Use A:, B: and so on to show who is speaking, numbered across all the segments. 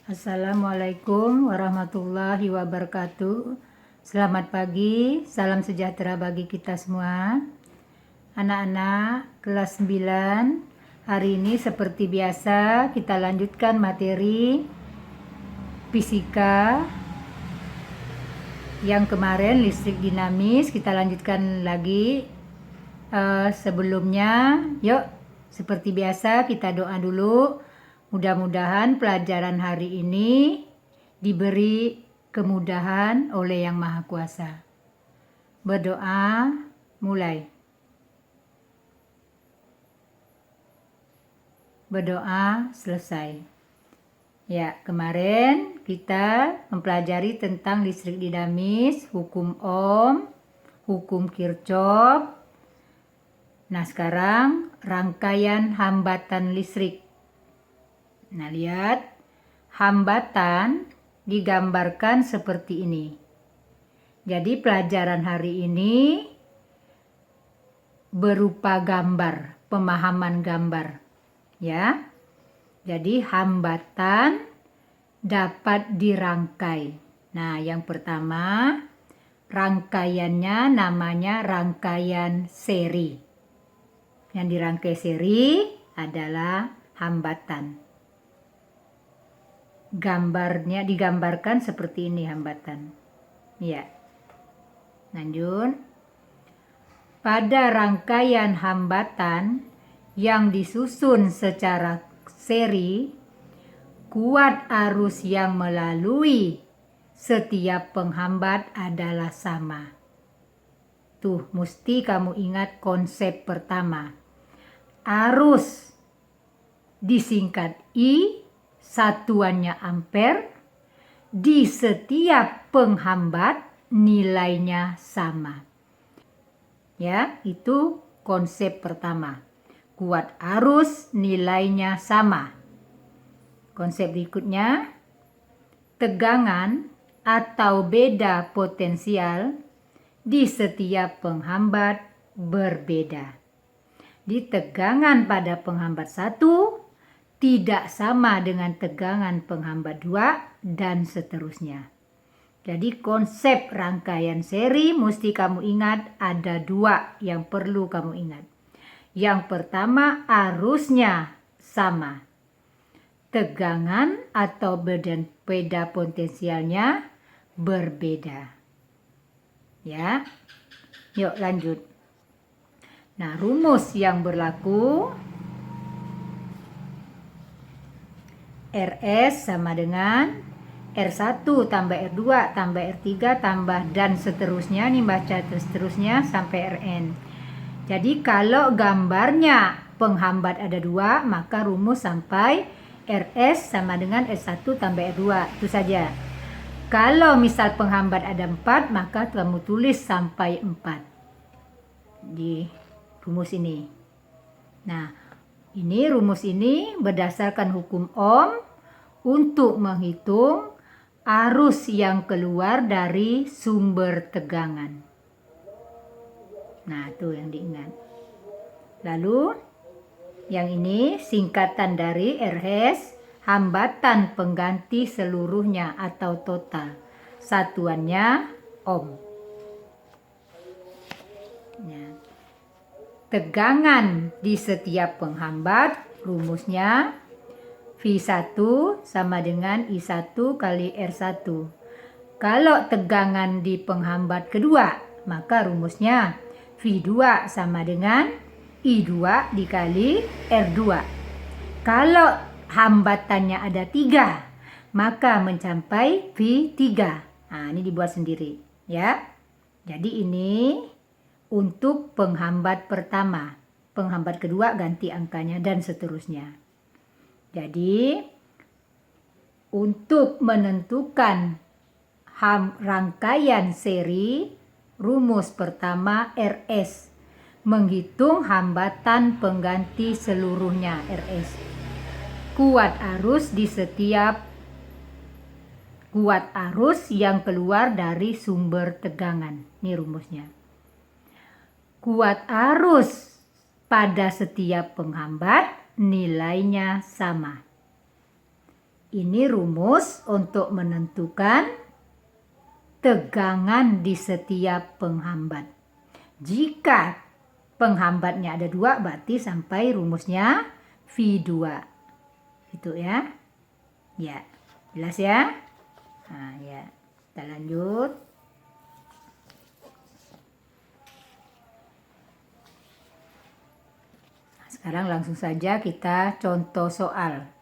A: Assalamualaikum warahmatullahi wabarakatuh. Selamat pagi, salam sejahtera bagi kita semua. Anak-anak kelas 9, hari ini seperti biasa kita lanjutkan materi fisika. Yang kemarin listrik dinamis, kita lanjutkan lagi. Sebelumnya, yuk seperti biasa kita doa dulu. Mudah-mudahan pelajaran hari ini diberi kemudahan oleh Yang Maha Kuasa. Berdoa, mulai. Berdoa, selesai. Ya, kemarin kita mempelajari tentang listrik dinamis, hukum Ohm, hukum Kirchhoff. Nah, sekarang rangkaian hambatan listrik. Nah, lihat, hambatan digambarkan seperti ini. Jadi pelajaran hari ini berupa gambar, pemahaman gambar. Ya. Jadi hambatan dapat dirangkai. Nah, yang pertama, rangkaiannya namanya rangkaian seri. Yang dirangkai seri adalah hambatan. Gambarnya digambarkan seperti ini hambatan. Ya. Lanjut. Pada rangkaian hambatan yang disusun secara seri, kuat arus yang melalui setiap penghambat adalah sama. Tuh, mesti kamu ingat konsep pertama. Arus disingkat I, satuannya ampere, di setiap penghambat nilainya sama. Ya, itu konsep pertama. Kuat arus nilainya sama. Konsep berikutnya, tegangan atau beda potensial di setiap penghambat berbeda. Di tegangan pada penghambat 1 tidak sama dengan tegangan penghambat 2 dan seterusnya. Jadi konsep rangkaian seri mesti kamu ingat ada 2 yang perlu kamu ingat. Yang pertama, arusnya sama. Tegangan atau beda potensialnya berbeda. Ya. Yuk lanjut. Nah, rumus yang berlaku RS sama dengan R1 tambah R2 tambah R3 tambah dan seterusnya. Ini baca seterusnya sampai Rn. Jadi kalau gambarnya penghambat ada 2, maka rumus sampai RS sama dengan S1 tambah R2. Itu saja. Kalau misal penghambat ada 4, maka kamu tulis sampai 4 di rumus ini. Nah, ini rumus ini berdasarkan hukum Ohm untuk menghitung arus yang keluar dari sumber tegangan. Nah, itu yang diingat. Lalu, yang ini singkatan dari RS, hambatan pengganti seluruhnya atau total. Satuannya Ohm. Nah, tegangan di setiap penghambat, rumusnya V1 sama dengan I1 kali R1. Kalau tegangan di penghambat kedua, maka rumusnya V2 sama dengan I2 dikali R2. Kalau hambatannya ada 3, maka mencapai V3. Nah, ini dibuat sendiri. Ya. Jadi ini untuk penghambat pertama. Penghambat kedua ganti angkanya dan seterusnya. Jadi, untuk menentukan rangkaian seri, rumus pertama RS. Menghitung hambatan pengganti seluruhnya RS. Kuat arus di setiap kuat arus yang keluar dari sumber tegangan. Ini rumusnya. Kuat arus pada setiap penghambat nilainya sama. Ini rumus untuk menentukan tegangan di setiap penghambat. Jika penghambatnya ada 2, berarti sampai rumusnya V2. Itu ya. Ya, jelas ya? Nah, ya. Kita lanjut. Sekarang langsung saja kita contoh soal.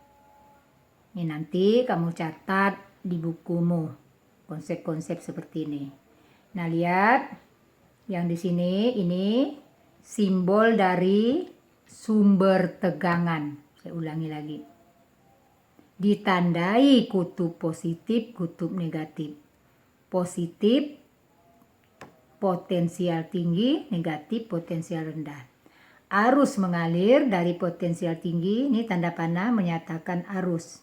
A: Ini nanti kamu catat di bukumu konsep-konsep seperti ini. Nah, lihat yang di sini ini simbol dari sumber tegangan. Saya ulangi lagi. Ditandai kutub positif, kutub negatif. Positif potensial tinggi, negatif potensial rendah. Arus mengalir dari potensial tinggi, ini tanda panah menyatakan arus.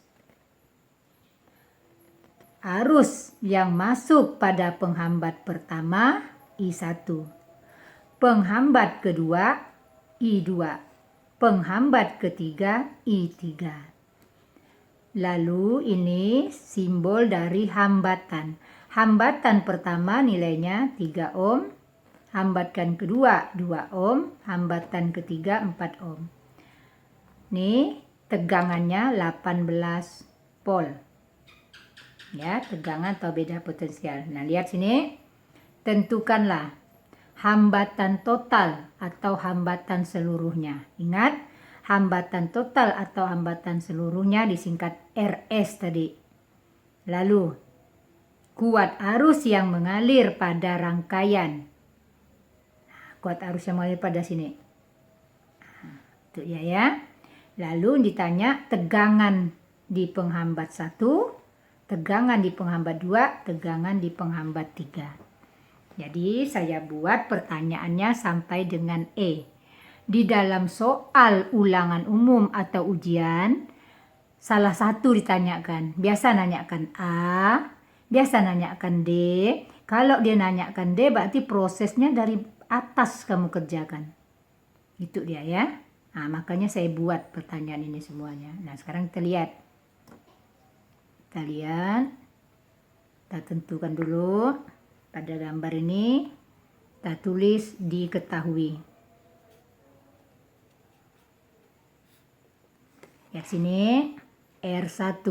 A: Arus yang masuk pada penghambat pertama I1. Penghambat kedua I2. Penghambat ketiga I3. Lalu ini simbol dari hambatan. Hambatan pertama nilainya 3 ohm. Hambatan kedua 2 ohm. Hambatan ketiga 4 ohm. Ini tegangannya 18 volt. Ya, tegangan atau beda potensial. Nah, lihat sini. Tentukanlah hambatan total atau hambatan seluruhnya. Ingat, hambatan total atau hambatan seluruhnya disingkat RS tadi. Lalu, kuat arus yang mengalir pada rangkaian. Kuat arus yang mengalir pada sini. Itu ya. Lalu ditanya tegangan di penghambat 1. Tegangan di penghambat 2, tegangan di penghambat 3. Jadi saya buat pertanyaannya sampai dengan E. Di dalam soal ulangan umum atau ujian, salah satu ditanyakan. Biasa nanyakan A, biasa nanyakan D. Kalau dia nanyakan D, berarti prosesnya dari atas kamu kerjakan. Itu dia ya. Nah, makanya saya buat pertanyaan ini semuanya. Nah, sekarang kita lihat. Kita lihat, kita tentukan dulu pada gambar ini, kita tulis diketahui. Lihat sini, R1.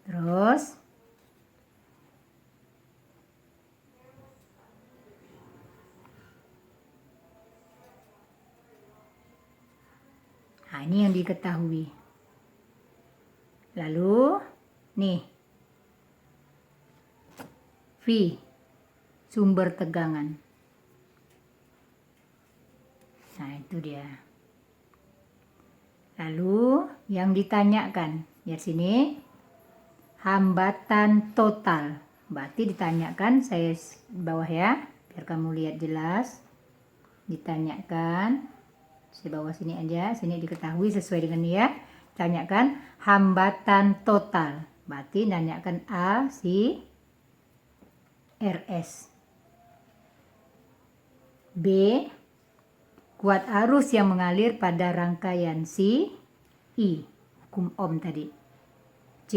A: Terus, nah, ini yang diketahui. Lalu, nih, V, sumber tegangan. Nah, itu dia. Lalu, yang ditanyakan, lihat sini, hambatan total. Berarti ditanyakan, saya bawah ya, biar kamu lihat jelas. Ditanyakan, di bawah sini aja, sini diketahui sesuai dengan dia. Tanyakan hambatan total. Berarti nanyakan A, si RS. B, kuat arus yang mengalir pada rangkaian si I, hukum Ohm tadi. C,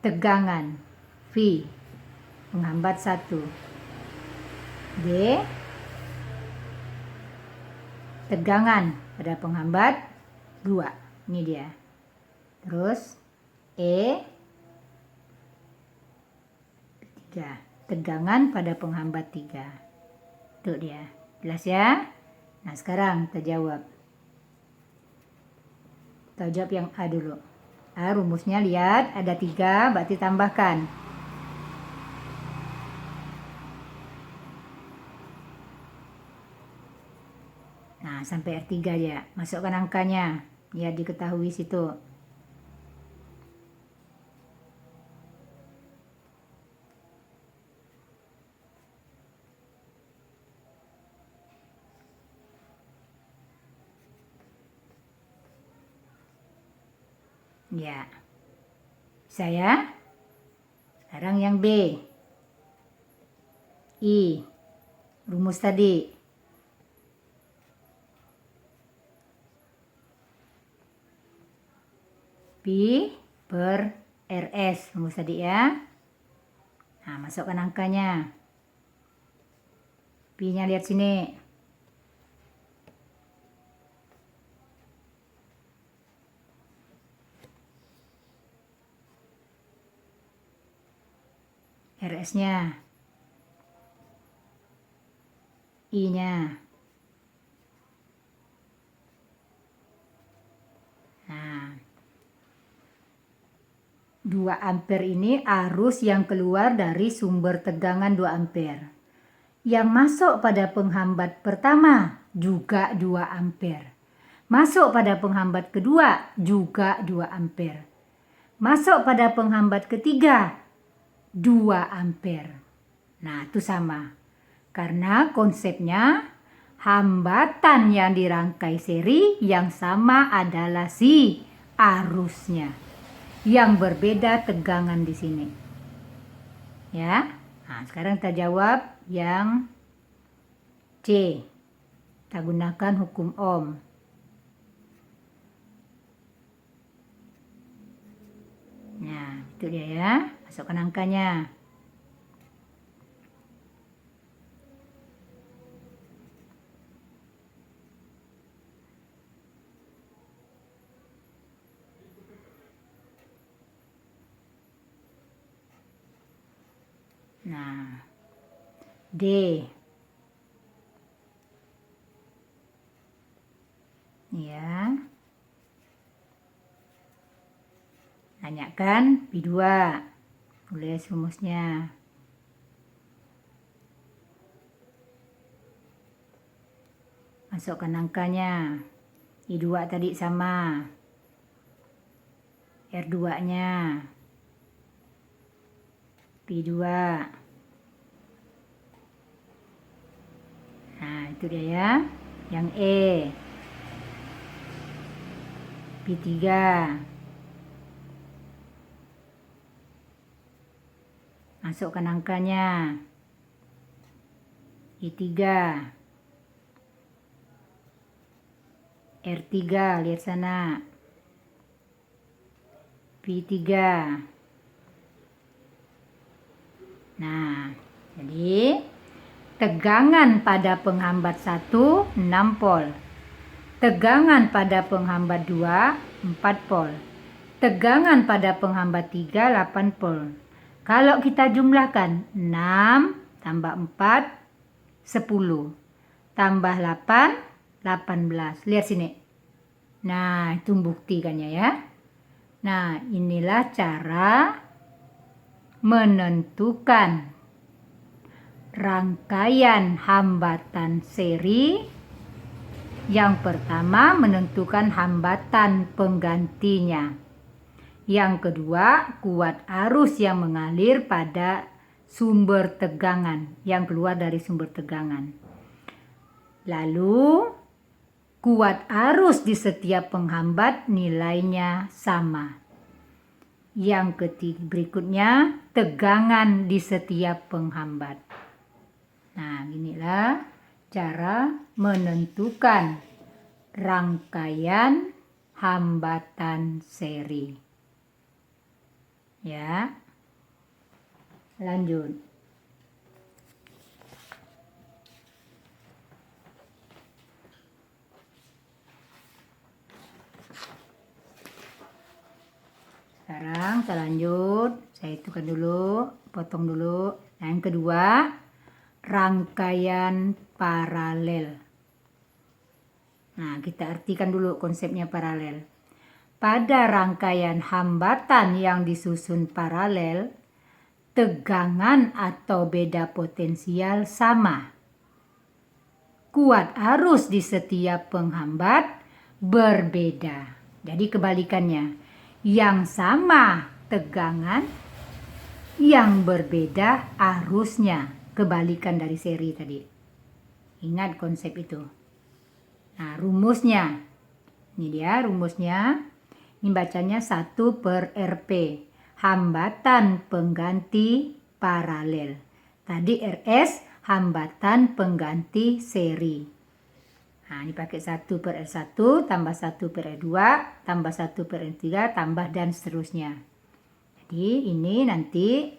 A: tegangan V, penghambat 1. D, tegangan pada penghambat 2. Ini dia. Terus E, 3. Tegangan pada penghambat 3. Itu dia. Jelas ya? Nah, sekarang kita jawab. Kita jawab yang A dulu. A, rumusnya lihat ada 3, berarti tambahkan. Nah, sampai R3 ya. Masukkan angkanya. Ya, diketahui situ. Ya. Saya. Sekarang yang B. I. Rumus tadi. Pi per RS. Rumus tadi ya. Nah, masukkan angkanya. Pi-nya lihat sini. RS-nya. I-nya. Nah, 2 ampere ini arus yang keluar dari sumber tegangan 2 ampere. Yang masuk pada penghambat pertama juga 2 ampere. Masuk pada penghambat kedua juga 2 ampere. Masuk pada penghambat ketiga 2 ampere. Nah, itu sama. Karena konsepnya hambatan yang dirangkai seri yang sama adalah si arusnya. Yang berbeda tegangan di sini. Ya. Nah, sekarang kita jawab yang C. Kita gunakan hukum Ohm. Nah, itu dia ya. Masukkan angkanya. Nah, D. Ya. Tanyakan Pi 2. Tulis rumusnya. Masukkan angkanya. I2 tadi sama. R2-nya. Pi 2. Nah, itu dia ya. Yang E. Pi 3. Masukkan angkanya. I3. R3, lihat sana. Pi 3. Nah, jadi tegangan pada penghambat 1 6 volt. Tegangan pada penghambat 2 4 volt. Tegangan pada penghambat 3 8 volt. Kalau kita jumlahkan 6 tambah 4 10 tambah 8 18. Lihat sini. Nah, itu buktikannya ya. Nah, inilah cara menentukan rangkaian hambatan seri. Yang pertama menentukan hambatan penggantinya. Yang kedua, kuat arus yang mengalir pada sumber tegangan, yang keluar dari sumber tegangan. Lalu, kuat arus di setiap penghambat nilainya sama. Yang ketiga berikutnya, tegangan di setiap penghambat. Nah, inilah cara menentukan rangkaian hambatan seri. Ya, lanjut. Sekarang kita lanjut. Saya hitungkan dulu, potong dulu. Nah, yang kedua, rangkaian paralel. Nah, kita artikan dulu konsepnya paralel. Pada rangkaian hambatan yang disusun paralel, tegangan atau beda potensial sama. Kuat arus di setiap penghambat berbeda. Jadi kebalikannya, yang sama tegangan, yang berbeda arusnya. Kebalikan dari seri tadi. Ingat konsep itu. Nah, rumusnya. Ini dia rumusnya. Ini bacanya 1 per Rp. Hambatan pengganti paralel. Tadi RS hambatan pengganti seri. Nah, ini pakai 1 per R1 tambah 1 per R2 tambah 1 per R3 tambah dan seterusnya. Jadi ini nanti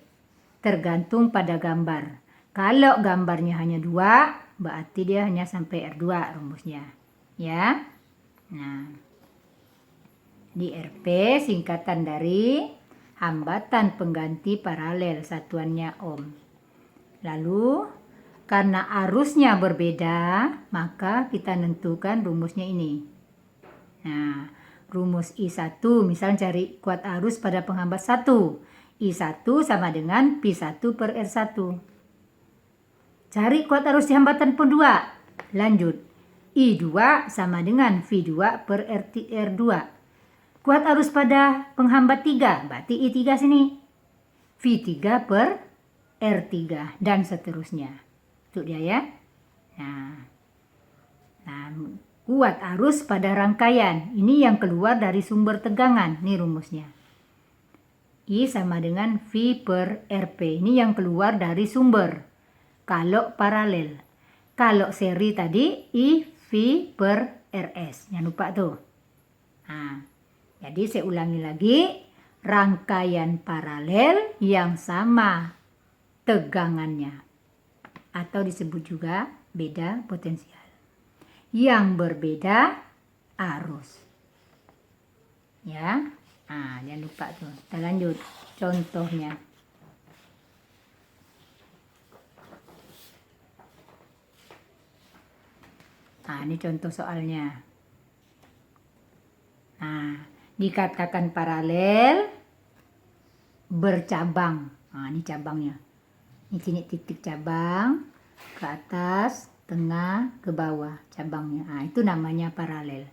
A: tergantung pada gambar. Kalau gambarnya hanya 2, berarti dia hanya sampai R2 rumusnya. Ya. Nah, di RP singkatan dari hambatan pengganti paralel, satuannya ohm. Lalu karena arusnya berbeda, maka kita tentukan rumusnya ini. Nah, rumus I1, misalnya cari kuat arus pada penghambat 1. I1 sama dengan P1 per R1. Cari kuat arus di hambatan pun 2. Lanjut. I2 sama dengan V2 per R2. Kuat arus pada penghambat 3, berarti I3 sini. V3 per R3 dan seterusnya. Itu dia ya. Nah, kuat arus pada rangkaian. Ini yang keluar dari sumber tegangan. Ini rumusnya. I sama dengan V per RP. Ini yang keluar dari sumber. Kalau paralel. Kalau seri tadi, I V per RS. Jangan lupa tuh. Nah, jadi saya ulangi lagi. Rangkaian paralel yang sama tegangannya. Atau disebut juga beda potensial. Yang berbeda arus. Ya. Nah, jangan lupa tuh. Kita lanjut contohnya. Nah, ini contoh soalnya. Nah, dikatakan paralel bercabang. Nah, ini cabangnya. Ini sini titik cabang, ke atas, tengah, ke bawah cabangnya. Nah, itu namanya paralel.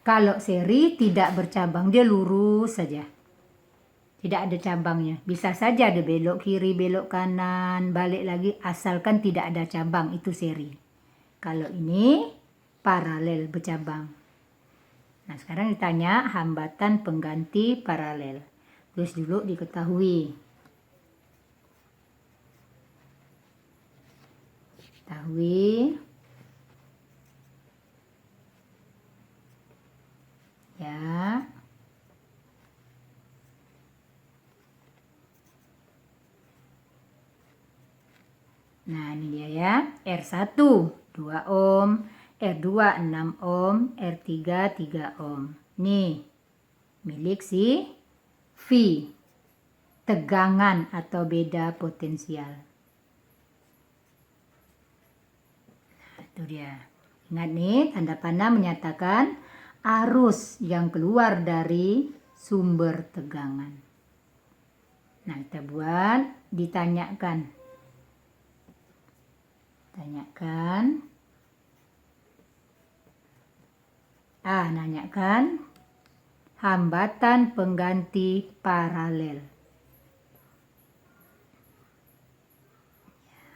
A: Kalau seri tidak bercabang, dia lurus saja. Tidak ada cabangnya. Bisa saja ada belok kiri, belok kanan, balik lagi, asalkan tidak ada cabang, itu seri. Kalau ini paralel bercabang. Nah, sekarang ditanya hambatan pengganti paralel. Terus dulu diketahui. Ya. Nah, ini dia ya. R1 2 ohm, R2 6 ohm, R3 3 ohm. Nih, milik si V. Tegangan atau beda potensial. Itu dia. Ingat nih, tanda panah menyatakan arus yang keluar dari sumber tegangan. Nah, kita buat ditanyakan. Nanyakan hambatan pengganti paralel.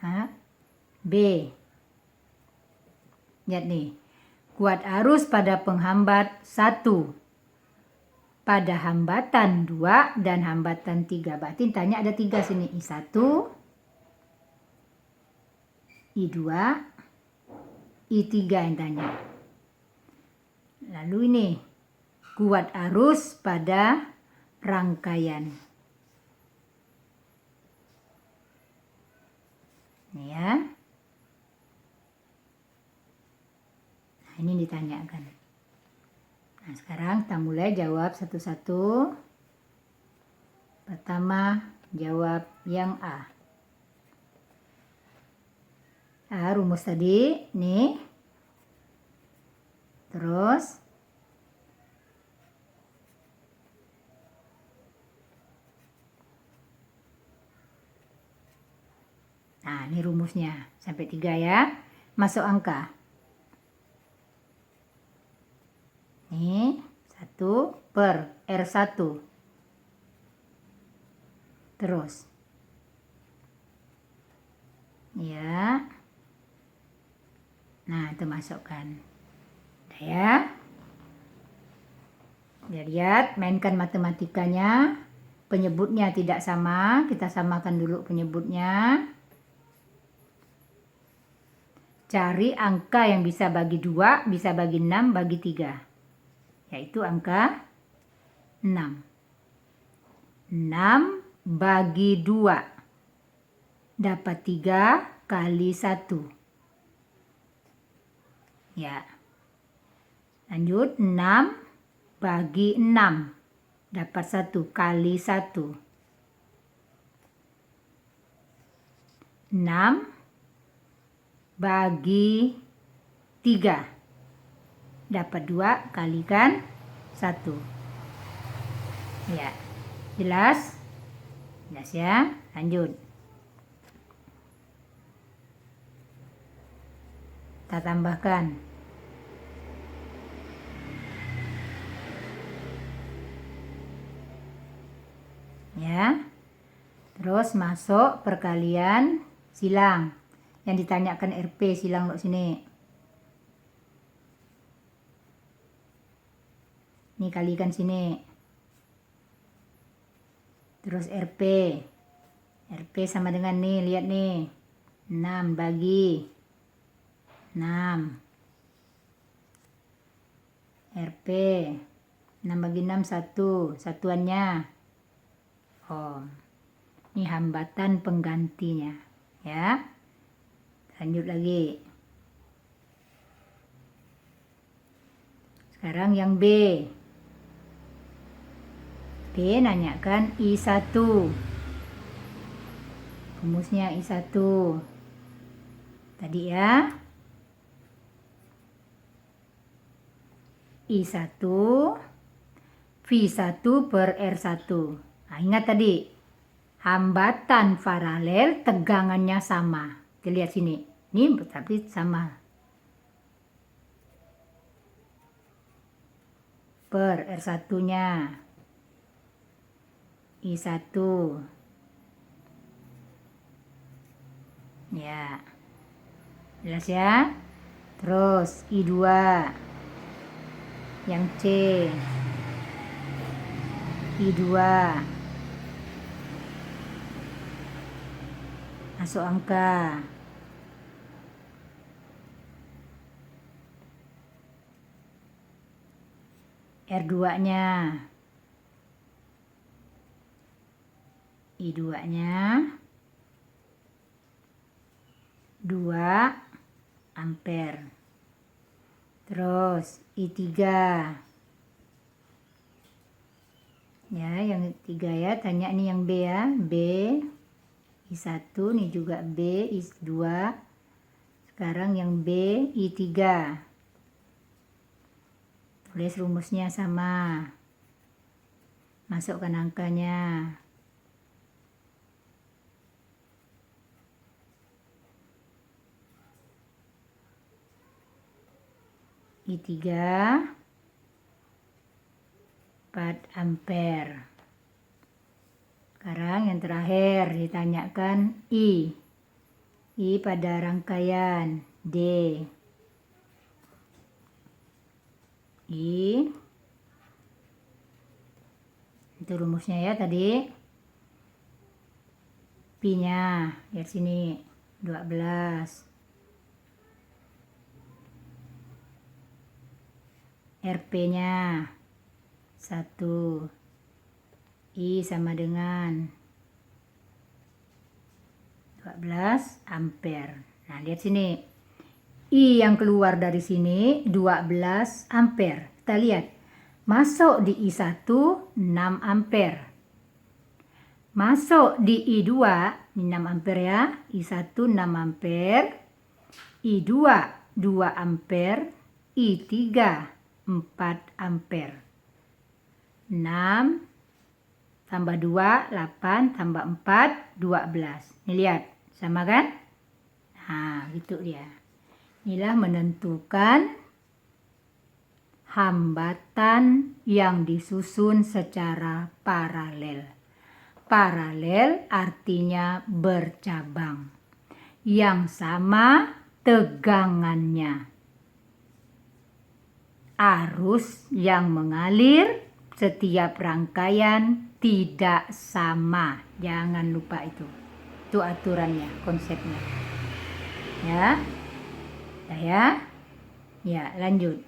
A: Ya. B. Lihat nih, kuat arus pada penghambat 1, pada hambatan 2 dan hambatan 3. Berarti tanya ada 3 sini, I1, I2, I3 yang tanya. Lalu ini, kuat arus pada rangkaian. Ini ya. Ini ditanyakan. Nah, sekarang kita mulai jawab satu-satu. Pertama, jawab yang A. Rumus tadi, nih. Terus, nah ini rumusnya. Sampai 3 ya. Masuk angka. Ini 1 per R1. Terus. Ya. Nah, itu masukkan. Udah ya. Lihat, mainkan matematikanya. Penyebutnya tidak sama. Kita samakan dulu penyebutnya. Cari angka yang bisa bagi 2, bisa bagi 6, bagi 3. Yaitu angka 6. 6 bagi 2. Dapat 3 kali 1. Ya. Lanjut, 6 bagi 6. Dapat 1 kali 1. 6 bagi 3. Dapat 2 kalikan 1. Ya. Jelas? Jelas ya? Lanjut. Kita tambahkan. Ya. Terus masuk perkalian silang. Yang ditanyakan RP silang lo sini. Ini kalikan sini. Terus RP. RP sama dengan nih, lihat nih. 6 bagi 6. RP 6 bagi 6 1. Satuannya ohm. Ini hambatan penggantinya, ya. Lanjut lagi. Sekarang yang B. B nanyakan I1. Rumusnya I1. Tadi ya. I1 V1 per R1. Nah, ingat tadi. Hambatan paralel tegangannya sama. Kita lihat sini. Ini tapi sama. Per R1-nya. I1. Ya. Jelas ya? Terus I2. Yang C. I2. Masuk angka. R2-nya. I2-nya 2 ampere. Terus I3. Ya, yang 3 ya, tanya nih yang B ya. B I1 nih juga B I2. Sekarang yang B I3. Tulis rumusnya sama. Masukkan angkanya. I3 4 ampere. Sekarang yang terakhir ditanyakan I. I pada rangkaian D. I. Itu rumusnya ya tadi. Pi-nya lihat sini 12. RP-nya 1. I sama dengan 12 ampere. Nah, lihat sini. I yang keluar dari sini 12 ampere. Kita lihat. Masuk di I1 6 ampere. Masuk di I2 ini 6 ampere ya. I1 6 ampere. I2 2 ampere. I3 4 ampere. 6 tambah 2, 8, tambah 4, 12. Ini lihat, sama kan? Nah, gitu dia. Inilah menentukan hambatan yang disusun secara paralel. Paralel artinya bercabang. Yang sama tegangannya. Arus yang mengalir setiap rangkaian tidak sama. Jangan lupa itu. Itu aturannya, konsepnya. Ya. Ya, ya lanjut.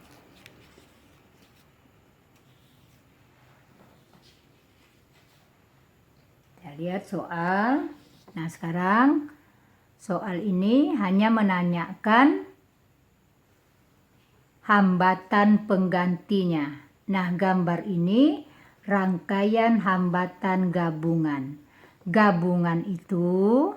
A: Kita lihat soal. Nah, sekarang soal ini hanya menanyakan hambatan penggantinya. Nah, gambar ini rangkaian hambatan gabungan. Gabungan itu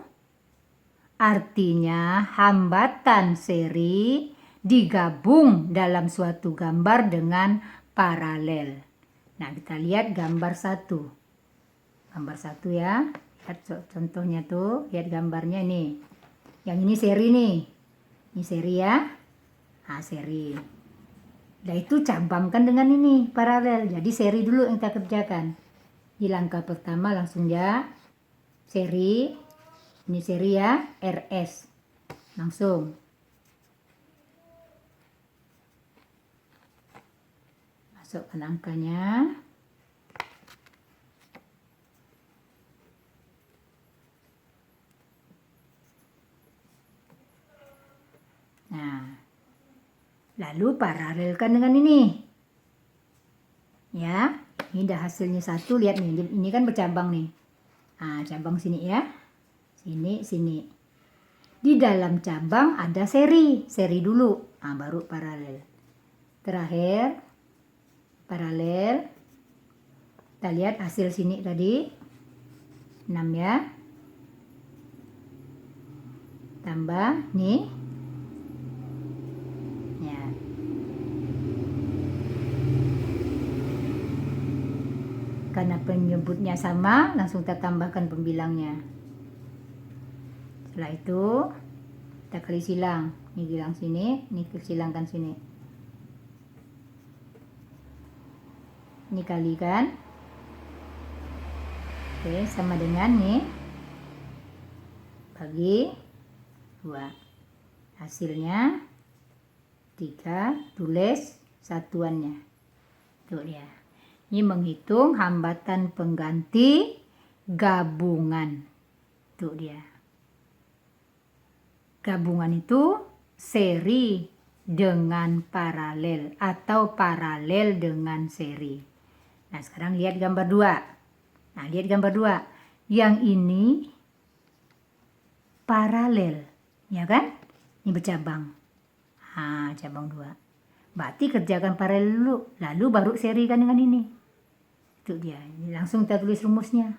A: artinya hambatan seri digabung dalam suatu gambar dengan paralel. Nah, kita lihat gambar 1. Gambar 1 ya. Lihat contohnya tuh, lihat gambarnya ini. Yang ini seri nih. Ini seri ya. Nah, seri. Nah, itu cabangkan dengan ini paralel. Jadi seri dulu yang kita kerjakan. Di langkah pertama langsung ya. Seri. Ini seri ya. RS. Langsung. Masukkan angkanya. Nah. Lalu paralelkan dengan ini. Ya, ini udah hasilnya 1. Lihat nih, ini kan bercabang nih. Nah, cabang sini ya. Sini, sini. Di dalam cabang ada seri. Seri dulu. Nah, baru paralel. Terakhir, paralel. Kita lihat hasil sini tadi. 6 ya. Tambah, nih. Karena penyebutnya sama, langsung kita tambahkan pembilangnya. Setelah itu, kita kali silang. Ini silang sini, ini silangkan sini. Ini kalikan. Oke, sama dengan nih. Bagi 2. Hasilnya 3, tulis satuannya. Tuh ya. Ini menghitung hambatan pengganti gabungan. Tuh dia. Gabungan itu seri dengan paralel atau paralel dengan seri. Nah, sekarang lihat gambar 2. Nah, lihat gambar 2. Yang ini paralel, ya kan? Ini bercabang. Nah, cabang 2. Berarti kerjakan paralel dulu, lalu baru serikan dengan ini. Itu dia. Ini langsung kita tulis rumusnya.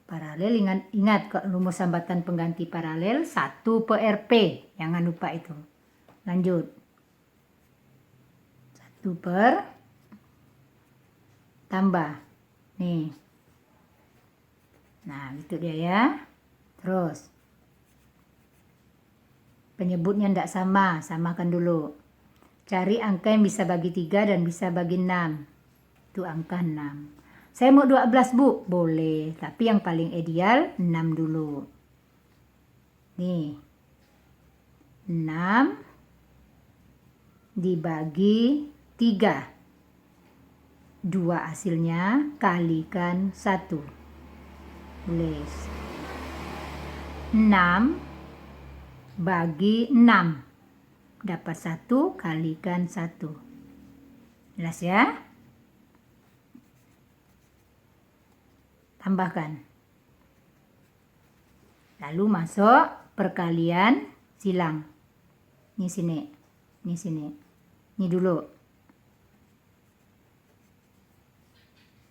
A: Paralel, ingat rumus hambatan pengganti paralel 1 per P. Jangan lupa itu. Lanjut. 1 per tambah. Nih. Nah, gitu dia ya. Terus. Penyebutnya tidak sama. Samakan dulu. Cari angka yang bisa bagi 3 dan bisa bagi 6. Itu angka 6. Saya mau 12, Bu. Boleh. Tapi yang paling ideal 6 dulu. Nih. 6 dibagi 3. 2 hasilnya kalikan 1. Tulis. 6 bagi 6. Dapat 1 kalikan 1. Jelas ya? Tambahkan. Lalu masuk perkalian silang. Ini sini. Ini sini. Ini dulu.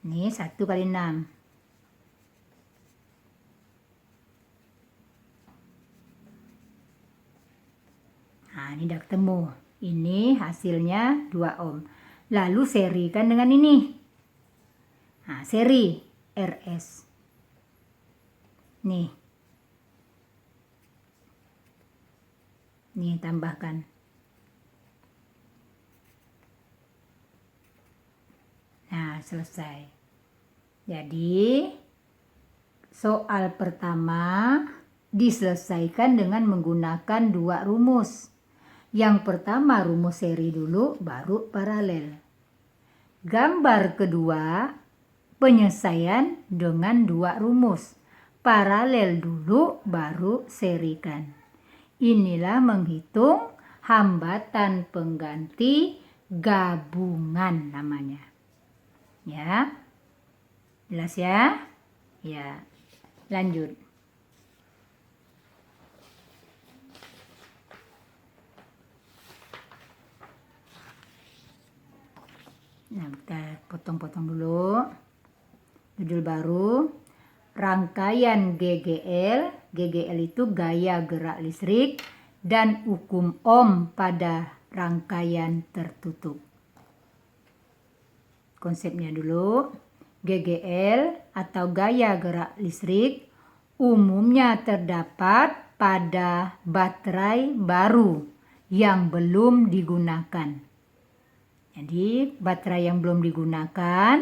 A: Ini 1 kali 6. Nah, ini udah ketemu. Ini hasilnya 2 ohm. Lalu serikan dengan ini. Nah, seri. RS. Nih. Nih, tambahkan. Nah, selesai. Jadi, soal pertama diselesaikan dengan menggunakan 2 rumus. Yang pertama rumus seri dulu, baru paralel. Gambar kedua, penyelesaian dengan 2 rumus. Paralel dulu, baru serikan. Inilah menghitung hambatan pengganti gabungan namanya. Ya. Jelas ya? Ya. Lanjut. Nah, kita potong-potong dulu. Judul baru, rangkaian GGL. GGL itu gaya gerak listrik dan hukum Ohm pada rangkaian tertutup. Konsepnya dulu, GGL atau gaya gerak listrik umumnya terdapat pada baterai baru yang belum digunakan. Jadi baterai yang belum digunakan,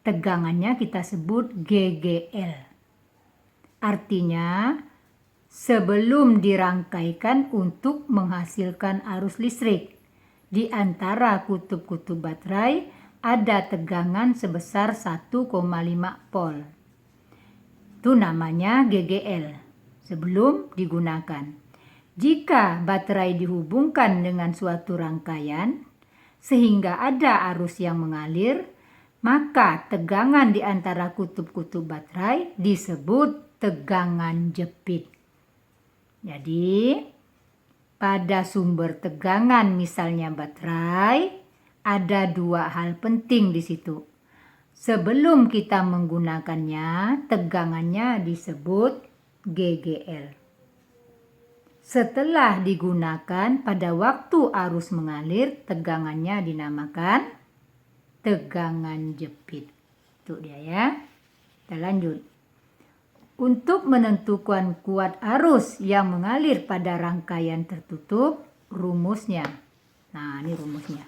A: tegangannya kita sebut GGL. Artinya sebelum dirangkaikan untuk menghasilkan arus listrik, di antara kutub-kutub baterai ada tegangan sebesar 1,5 volt. Itu namanya GGL sebelum digunakan. Jika baterai dihubungkan dengan suatu rangkaian sehingga ada arus yang mengalir, maka tegangan di antara kutub-kutub baterai disebut tegangan jepit. Jadi, pada sumber tegangan misalnya baterai, ada dua hal penting di situ. Sebelum kita menggunakannya, tegangannya disebut GGL. Setelah digunakan, pada waktu arus mengalir, tegangannya dinamakan tegangan jepit. Itu dia ya. Kita lanjut. Untuk menentukan kuat arus yang mengalir pada rangkaian tertutup, rumusnya. Nah, ini rumusnya.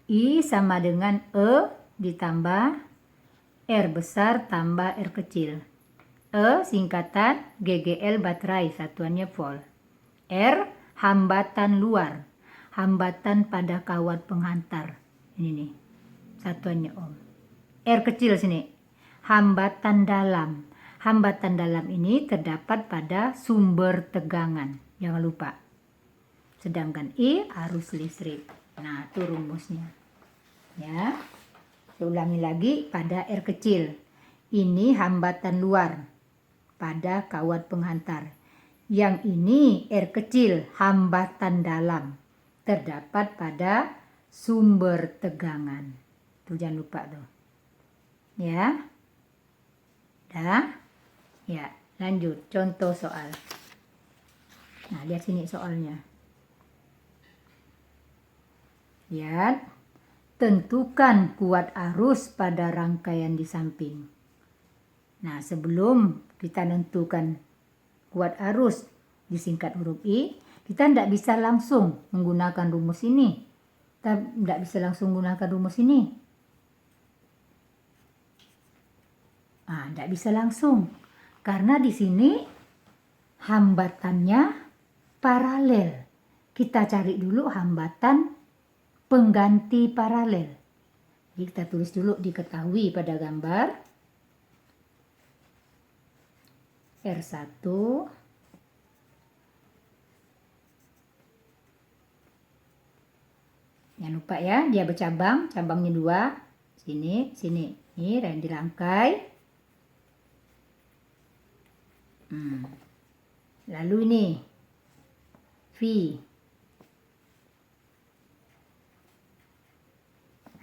A: I sama dengan E ditambah R besar tambah R kecil. E singkatan GGL baterai, satuannya volt. R hambatan luar, hambatan pada kawat penghantar. Ini nih, satuannya ohm. R kecil sini, hambatan dalam. Hambatan dalam ini terdapat pada sumber tegangan, jangan lupa. Sedangkan I arus listrik. Nah, itu rumusnya. Ya. Saya ulangi lagi, pada R kecil. Ini hambatan luar pada kawat penghantar. Yang ini R kecil, hambatan dalam, terdapat pada sumber tegangan. Tuh jangan lupa tuh. Ya. Dah. Ya, lanjut. Contoh soal. Nah, lihat sini soalnya. Lihat. Tentukan kuat arus pada rangkaian di samping. Nah, sebelum kita tentukan kuat arus disingkat huruf I, kita tidak bisa langsung menggunakan rumus ini. Kita tidak bisa langsung menggunakan rumus ini. Nah, tidak bisa langsung. Karena di sini hambatannya paralel. Kita cari dulu hambatan pengganti paralel. Jadi kita tulis dulu diketahui pada gambar. R1 jangan lupa ya, dia bercabang, cabangnya 2, sini, sini, ini dan dirangkai. Lalu ini V.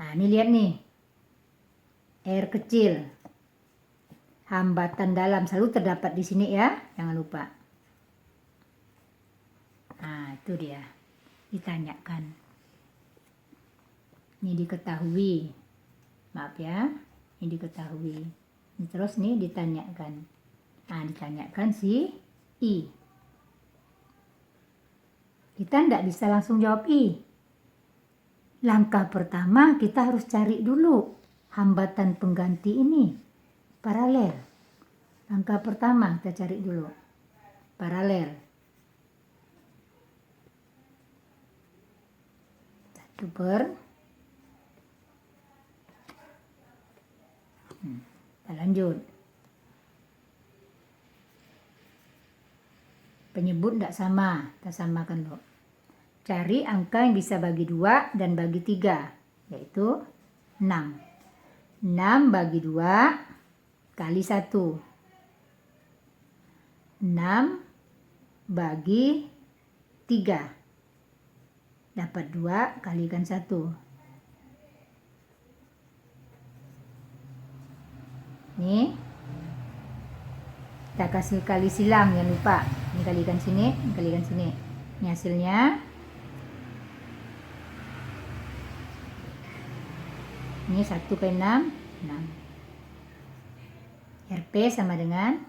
A: Nah, ini lihat nih, R kecil, hambatan dalam selalu terdapat di sini ya, jangan lupa. Nah, itu dia, ditanyakan. Ini diketahui, maaf ya, ini diketahui. Ini terus nih ditanyakan. Nah, ditanyakan si I. Kita tidak bisa langsung jawab I. Langkah pertama kita harus cari dulu hambatan pengganti ini, paralel. Langkah pertama kita cari dulu, paralel. 1 per. Kita lanjut. P penyebut tidak sama. Kita samakan dulu. Cari angka yang bisa bagi 2 dan bagi 3, yaitu 6. 6 bagi 2 kali 1. 6 bagi 3. Dapat 2 kalikan 1. Nih. Kita kasih kali silang, jangan lupa. Ini kalikan sini, ini kalikan sini. Ini hasilnya. Ini 1 kali 6, 6. RP sama dengan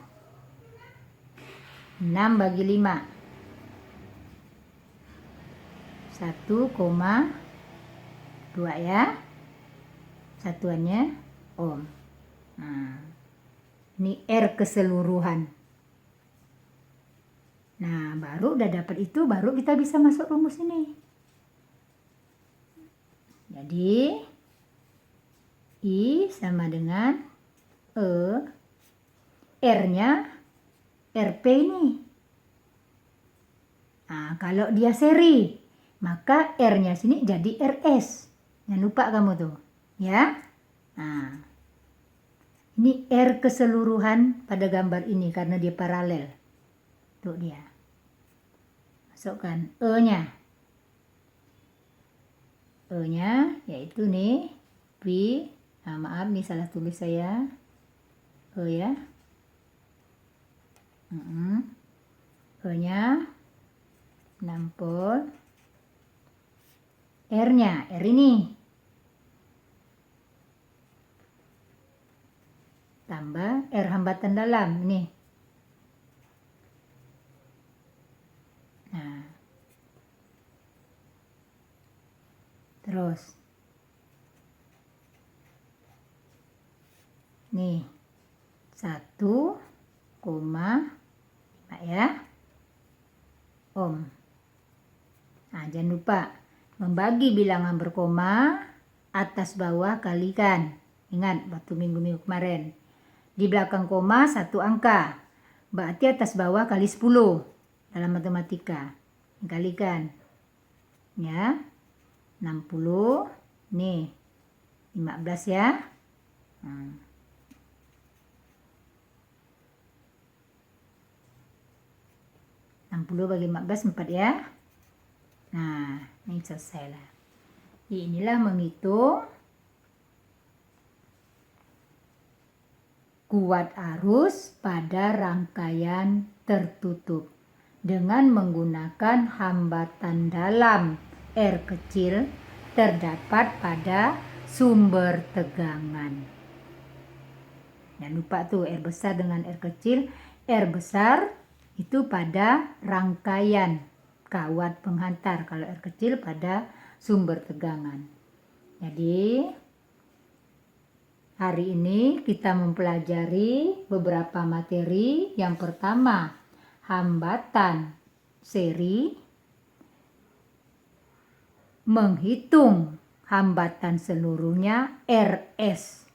A: 6 bagi 5. 1,2 ya. Satuannya ohm. Nah, ini R keseluruhan. Nah, baru udah dapat itu, baru kita bisa masuk rumus ini. Jadi, I sama dengan E, R-nya RP ini. Nah, kalau dia seri, maka R-nya sini jadi RS. Jangan lupa kamu tuh, ya. Nah, ini R keseluruhan pada gambar ini karena dia paralel. Tuh dia. Masukkan E-nya. E-nya yaitu nih P. Nah, maaf nih salah tulis saya. E ya. E-nya 6 volt. R-nya, R ini. Tambah R hambatan dalam, ini. Nah. Terus. Nih. 1,5 ya. Ohm. Nah, jangan lupa membagi bilangan berkoma atas bawah kalikan. Ingat waktu minggu-minggu kemarin. Di belakang koma 1 angka. Berarti atas bawah kali 10 dalam matematika. Kalikan. Ya. 60. Nih. 15 ya. 60 bagi 15, 4 ya. Nah, ini selesai lah. Inilah menghitung kuat arus pada rangkaian tertutup dengan menggunakan hambatan dalam R kecil terdapat pada sumber tegangan. Jangan lupa tuh R besar dengan R kecil. R besar itu pada rangkaian kawat penghantar, kalau R kecil pada sumber tegangan. Jadi hari ini kita mempelajari beberapa materi. Yang pertama, hambatan seri, menghitung hambatan seluruhnya RS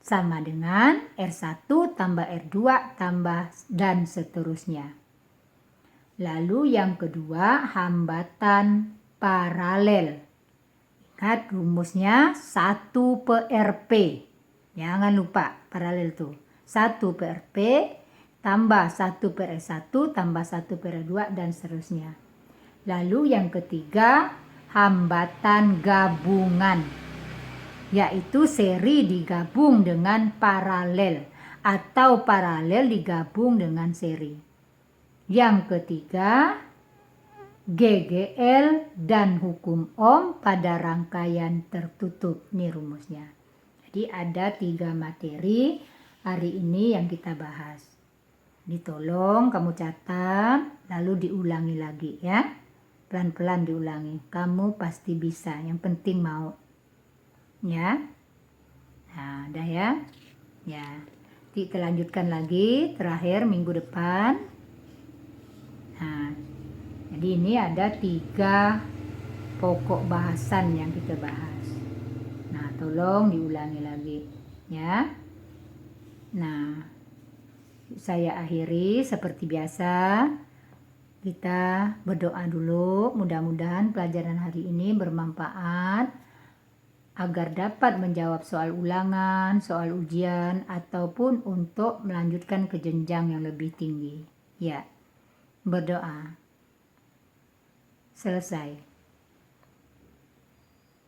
A: sama dengan R1 tambah R2 tambah dan seterusnya. Lalu yang kedua, hambatan paralel. Ingat rumusnya 1 per RP. Jangan lupa paralel tuh. 1 per RP tambah 1 per R1 tambah 1 per R2 dan seterusnya. Lalu yang ketiga, hambatan gabungan, yaitu seri digabung dengan paralel atau paralel digabung dengan seri. Yang ketiga, GGL dan hukum Ohm pada rangkaian tertutup. Ini rumusnya. Jadi ada 3 materi hari ini yang kita bahas. Ditolong kamu catat, lalu diulangi lagi ya. Pelan-pelan diulangi. Kamu pasti bisa, yang penting mau. Ya. Nah, udah ya. Ya. Kita lanjutkan lagi terakhir minggu depan. Nah, jadi ini ada 3 pokok bahasan yang kita bahas. Nah, tolong diulangi lagi ya. Nah, saya akhiri seperti biasa. Kita berdoa dulu, mudah-mudahan pelajaran hari ini bermanfaat agar dapat menjawab soal ulangan, soal ujian, ataupun untuk melanjutkan ke jenjang yang lebih tinggi. Ya, berdoa. Selesai.